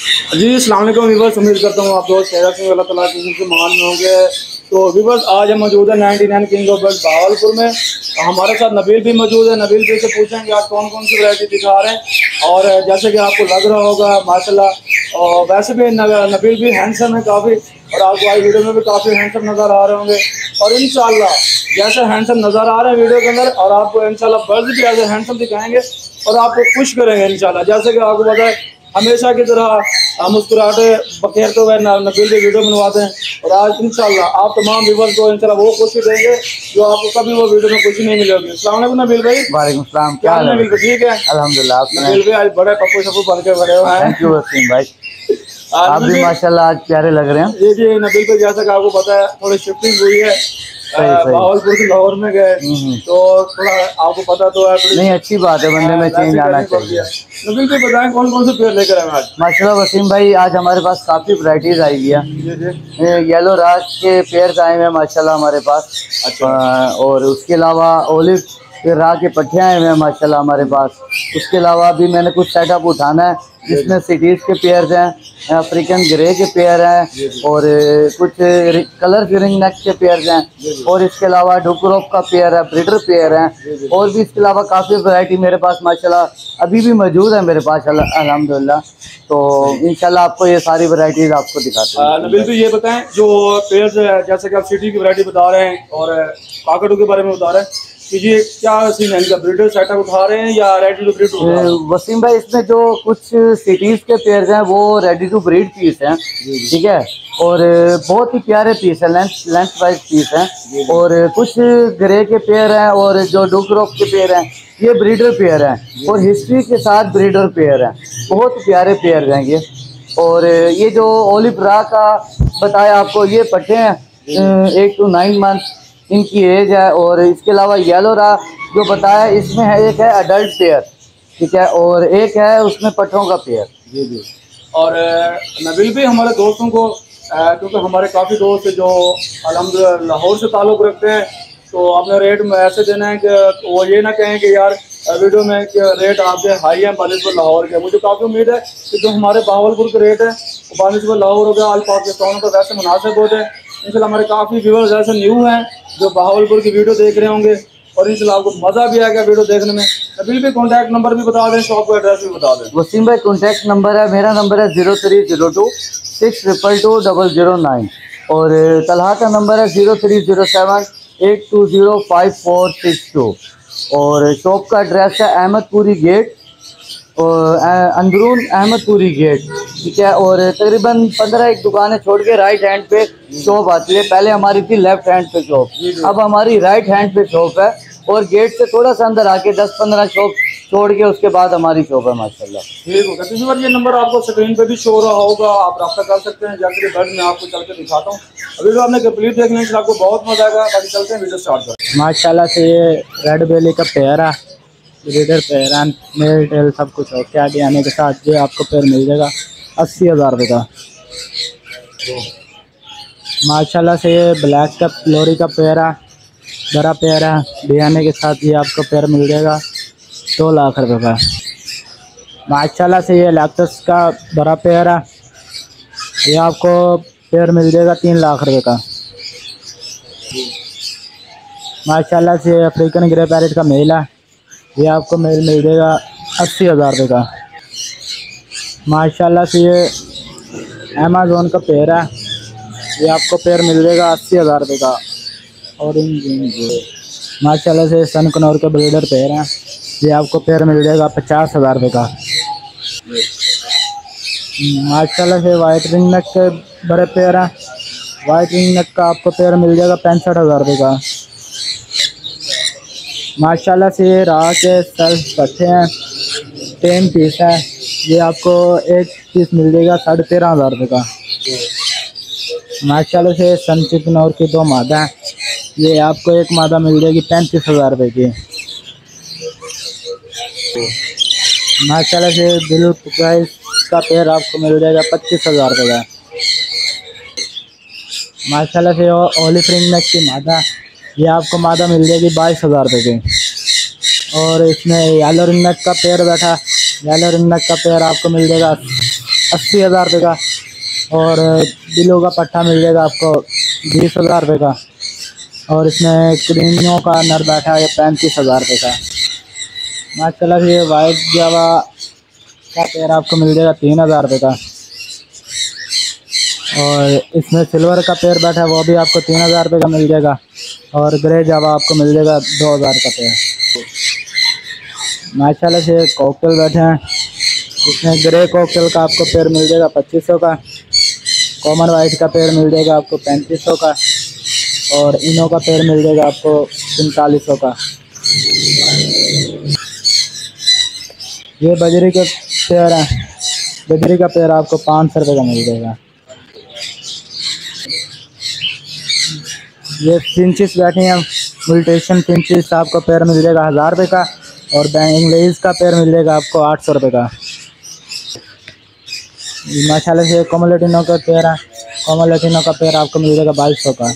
जी अस्सलाम वालेकुम व्यूअर्स, उम्मीद करता हूँ आप लोग खैरियत से अल्लाह ताला की से मान में होंगे। तो व्यूअर्स आज हम मौजूद है 99 किंग ऑफ बर्ड्स भावलपुर में। हमारे साथ नबील भी मौजूद है। नबील भी से पूछेंगे आज कौन कौन सी वैरायटी दिखा रहे हैं। और जैसे कि आपको लग रहा होगा माशाल्लाह, और वैसे भी नबील भी हैंडसम है काफ़ी, और आपको आज वीडियो में भी काफ़ी हैंडसम नज़र आ रहे होंगे। और इंशाल्लाह जैसे हैंडसम नज़र आ रहे हैं वीडियो के अंदर, और आपको इंशाल्लाह बर्ड्स भी ऐसे हैंडसम दिखाएंगे और आपको खुश करेंगे इंशाल्लाह। जैसे कि आपको पता है हमेशा की तरह मुस्कुराहटे बखेरते हुए नबील के वीडियो बनवाते हैं, और आज इंशाल्लाह आप तमाम व्यूअर्स को इंशाल्लाह वो खुशी देंगे जो आपको कभी वो वीडियो में खुशी नहीं मिलेगी। अस्सलाम वालेकुम नबील भाई। वालेकुम सलाम। क्या हाल है नबील भाई? ठीक है अल्हम्दुलिल्लाह। नबील भाई आज बड़े पप्पू शप्पू बन के बड़े हुए हैं। थैंक यू वसीम भाई, आप भी नबील माशाल्लाह आज प्यारे लग रहे हैं। जी नबील भाई, जैसा कि आपको पता है थोड़ी शिफ्टिंग हुई है, सही। भावलपुर से लाहौर में गए, तो थोड़ा आपको पता तो है नहीं, अच्छी बात है, बंदे में चेंज आना चाहिए। नबील भाई बताएं कौन कौन से पेड़ लेकर आए आज? माशाल्लाह वसीम भाई, आज हमारे पास काफ़ी वैराइटीज आई हुई है। येलो राज के पेड़ आए हुए हैं माशाल्लाह हमारे पास। अच्छा। और उसके अलावा ओलिव के राह के पट्टे आए हुए हैं माशाल्लाह हमारे पास। उसके अलावा भी मैंने कुछ सेटअप उठाना है जिसमें सिटीज़ के पेयर्स हैं, अफ्रीकन ग्रे के पेयर हैं, और कुछ कलर फिरिंग नेक के पेयर्स हैं, और इसके अलावा डुकरोप का पेयर है, ब्रीडर पेयर हैं, और भी इसके अलावा काफ़ी वैरायटी मेरे पास माशाल्लाह अभी भी मौजूद है मेरे पास अल्हम्दुलिल्लाह। तो इंशाल्लाह आपको ये सारी वैरायटीज आपको दिखाते हैं। नबील भाई ये बताएं जो पेयर्स जैसे कि आप सिटी की वैरायटी बता रहे हैं और काकड़ू के बारे में बता रहे हैं कि ये क्या सीन है इनका? ब्रीडर सेटअप उठा रहे हैं या रेडी टू ब्रीड उठा रहे हैं? वसीम भाई, इसमें जो कुछ सिटीज़ के पेयर्स हैं वो रेडी टू ब्रीड पीस हैं, ठीक है, और बहुत ही प्यारे पीस है, लेंथ वाइज पीस हैं। और कुछ ग्रे के पेयर हैं, और जो डुकरोप के पेयर हैं ये ब्रीडर पेयर हैं, और हिस्ट्री के साथ ब्रीडर पेयर हैं। बहुत प्यारे पेयर हैं ये। और ये जो ओलिव रा का बताया आपको, ये पट्टे हैं 8 to 9 मंथ इनकी एज है। और इसके अलावा येलो रा जो बताया इसमें है, एक है अडल्ट पेयर, ठीक है, और एक है उसमें पट्टों का पेयर। जी। और नबील भी हमारे दोस्तों को क्योंकि हमारे काफ़ी दोस्त जो अल्हम्दुलिल्लाह लाहौर से ताल्लुक़ रखते हैं, तो अपने रेट में ऐसे देना है कि वो ये ना कहें कि यार वीडियो में कि रेट आपके हाई है बानिस्बत लाहौर के। मुझे काफ़ी उम्मीद है कि जो हमारे भावलपुर के रेट है वो बानिस्बत लाहौर हो गया अल पाकिस्तान को वैसे मुनासिब होते हैं। इंशाल्लाह हमारे काफ़ी व्यूअर्स ऐसे न्यू हैं जो भावलपुर की वीडियो देख रहे होंगे, और इंशाल्लाह आपको मज़ा भी आएगा वीडियो देखने में। नबील भी कॉन्टैक्ट नंबर भी बता दें, शॉप का एड्रेस भी बता दें। वसीम भाई कॉन्टैक्ट नंबर है, मेरा नंबर है 0302 622 009, और तलहा का नंबर है 0307 820 5462, और शॉप का एड्रेस है अहमदपुरी गेट, और अंदरून अहमदपुरी गेट, ठीक है। और तकरीबन 15 दुकानें छोड़ के राइट हैंड पे शॉप आती है। पहले हमारी थी लेफ्ट हैंड पे शॉप, अब हमारी राइट हैंड पे शॉप है, और गेट से थोड़ा सा अंदर आके 10-15 शॉप छोड़ के उसके बाद हमारी शॉप है माशाल्लाह। ठीक होगा। किसी बार ये नंबर आपको स्क्रीन पे भी शो हो रहा होगा, आप रब्ता कर सकते हैं। जैसे कि बर्ड में आपको चल के दिखाता हूँ। अभी तो आपने कंप्लीट देखने से आपको बहुत मजा आएगा। बाकी चलते हैं, वीडियो स्टार्ट करते हैं। माशाल्लाह से ये रेड बेली का पेयर है, ब्रीडर पेयर है, मेल टेल सब कुछ हो के आगे आने के साथ ये आपको पेयर मिल जाएगा 80,000 रुपये का। माशाल्लाह से ये ब्लैक का लोरी का पेयर है, बड़ा पेयर है, बियाने के साथ ये आपको पेयर मिल जाएगा 2 लाख रुपये का। माशाल्लाह से ये लैक्टस का बड़ा पेयर है, ये आपको पेयर मिल जाएगा 3 लाख रुपये का। माशाल्लाह से अफ्रीकन ग्रे पैरेट का मेल है, ये आपको मेल मिल जाएगा 80,000 रुपये का। माशाल्लाह से ये अमेज़न का पेयर है, ये आपको पेयर मिल जाएगा 80,000 रुपये का। ऑरेंज माशाल्लाह से सनकनौर का ब्रीडर पेयर है, ये आपको पेयर मिल जाएगा 50,000 रुपये का। माशाल्लाह से वाइट रिंग नेक के बड़े पेयर हैं, वाइट रिंग नेक का आपको पेयर मिल जाएगा 65,000 रुपये का। माशाल्लाह से ये राह के सेल्फ पट्टे हैं, 10 पीस है, ये आपको एक पीस मिल जाएगा 13,500 रुपये का। माशाल्लाह से सनचिकनौर की 2 मादा हैं, ये आपको एक मादा मिल जाएगी 35,000 रुपये की। माशाल्लाह से ब्लू प्राइस का पेयर आपको मिल जाएगा 25,000 रुपये का। माशाल्लाह से ओलिव रिंग नेक की मादा, ये आपको मादा मिल जाएगी 22,000 रुपये की। और इसमें येलो रिंग नेक का पेयर बैठा, येलो रिंग नेक का पेयर आपको मिल जाएगा 80,000 रुपये का। और बिलो का पट्टा मिल जाएगा आपको 20,000 रुपये का। और इसमें क्रीमियों का नर बैठा है 35,000 रुपये का। माशाल्लाह से ये वाइट जावा का पेयर आपको मिल जाएगा 3,000 रुपये का। और इसमें सिल्वर का पेयर बैठा है वो भी आपको 3,000 रुपये का मिल जाएगा। और ग्रे जावा आपको मिल जाएगा 2,000 का पेयर। माशाल्लाह से कॉकटेल बैठे हैं, इसमें ग्रे कॉकटेल का आपको पेयर मिल जाएगा 2500 का। कॉमन वाइट का पेयर मिल जाएगा आपको 3500 का। और इनो का पेयर मिल जाएगा आपको 4500 का। ये बजरी के पेयर हैं, बजरी का पेयर आपको 500 रुपये का मिल जाएगा। ये फिंचिस बैठी हैं, मुल्टेशन फिंचिस आपको पेयर मिल जाएगा 1000 रुपये का। और इंग्लिश का पेयर मिल जाएगा आपको 800 रुपये का। माशाल्लाह से कोमोलेटिनो का पेयर है, कोमोलेटिनो का पेयर आपको मिल जाएगा 2200 का।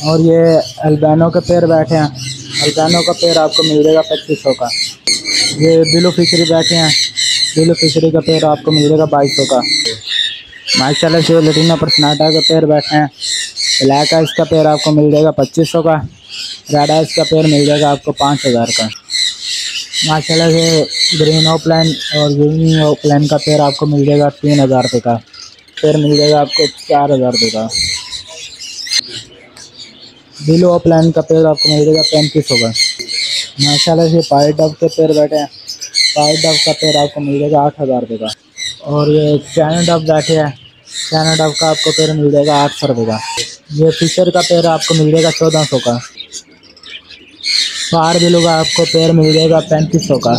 और ये अल्बानो के पेयर बैठे हैं, अल्बानो का पेयर आपको मिल जाएगा 2500 का। ये बिलो फिशरी बैठे हैं, बिलो फिशरी का पेयर आपको मिल जाएगा 2200 का। माशाल्लाह से लेटिनो पर्सनाटा का पेयर बैठे हैं, ब्लैक आइस का पेयर आपको मिल जाएगा 2500 का। रेड आइस का पेयर मिल जाएगा आपको 5000 का। माशाल्लाह से ग्रीन ओपलाइन और ग्रीन ओपलाइन का पेयर आपको मिल जाएगा 3000 रुपये का। पेयर मिल जाएगा आपको 4000 रुपये का। बिलो ओपलाइन का पेयर आपको मिल जाएगा 3500 का। माशाल्लाह से पाइट डब के पेयर बैठे हैं, पाइट डब का पेयर आपको मिल जाएगा 8000 रुपये का। और ये चाइना डब बैठे हैं, चाइना डब का आपको पेयर मिल जाएगा 800 रुपये का। ये फिशर का पेयर आपको मिल जाएगा 1400 का। पार बिलो का आपको पेयर मिल जाएगा 3500 का।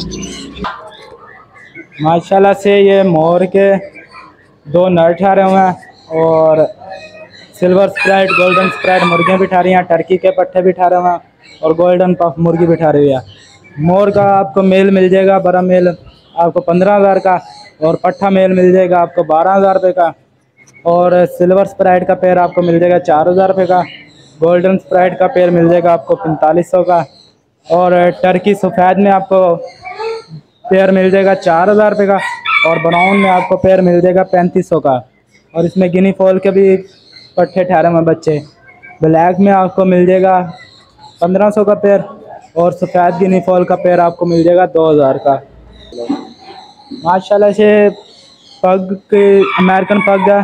माशाल्लाह से ये मोर के 2 नर ठहरे हुए हैं। और सिल्वर स्प्राइट, गोल्डन स्प्राइट मुर्गियाँ भी ठहरी हैं, टर्की के पट्टे भी ठहरे हुए हैं। और गोल्डन पफ मुर्गी भी ठहरी हुई है। मोर का आपको मेल मिल जाएगा, बड़ा मेल आपको 15,000 का। और पट्ठा मेल मिल जाएगा आपको 12,000 रुपये का। और सिल्वर स्प्राइट का पेयर आपको मिल जाएगा 4,000 रुपये का। गोल्डन स्प्राइट का पेयर मिल जाएगा आपको 4500 का। और टर्की सफ़ेद में आपको पेयर मिल जाएगा 4000 रुपये का। और ब्राउन में आपको पेयर मिल जाएगा 3500 का। और इसमें गिनी फॉल के भी पट्टे ठहरे हुए बच्चे। ब्लैक में आपको मिल जाएगा 1500 का पेयर। और सफ़ेद गिनी फॉल का पेयर आपको मिल जाएगा 2000 का। माशाल्लाह से पग के अमेरिकन पग है,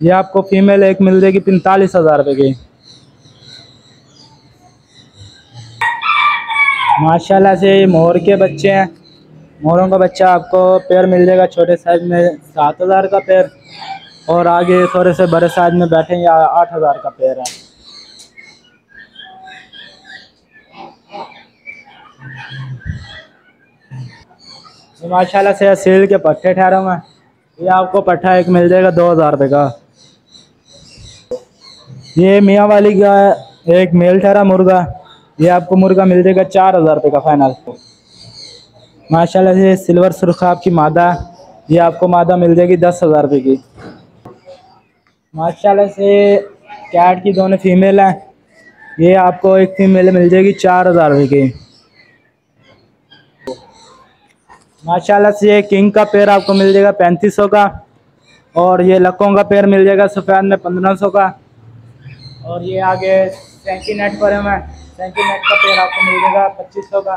ये आपको फीमेल एक मिल जाएगी 45,000 रुपये की। माशाल्लाह से मोर के बच्चे हैं, मोरों का बच्चा आपको पेयर मिल जाएगा छोटे साइज में 7,000 का पेयर। और आगे थोड़े से बड़े साइज में बैठे या 8,000 का पेयर है। माशाल्लाह से सील के पट्टे ठहरे हुए हैं, ये आपको पट्टा एक मिल जाएगा 2000 रुपये का। ये मियाँ वाली का एक मेल ठहरा मुर्गा, ये आपको मुर्गा मिल जाएगा 4000 रुपये का फाइनल। माशाल्लाह से सिल्वर सुरखाब की मादा, ये आपको मादा मिल जाएगी 10,000 रुपये की। माशाल्लाह से कैट की दोनों फीमेल हैं, ये आपको एक फीमेल मिल जाएगी 4000 रुपये की। माशाल्लाह से ये किंग का पेयर आपको मिल जाएगा 3500 का। और ये लकों का पेयर मिल जाएगा सफ़ेद में 1500 का। और ये आगे सेंकी नेट पर है, सेंकी नेट का पेयर आपको मिल जाएगा 2500 का।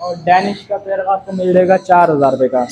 और डैनिश का पेयर आपको मिल जाएगा 4000 रुपये का।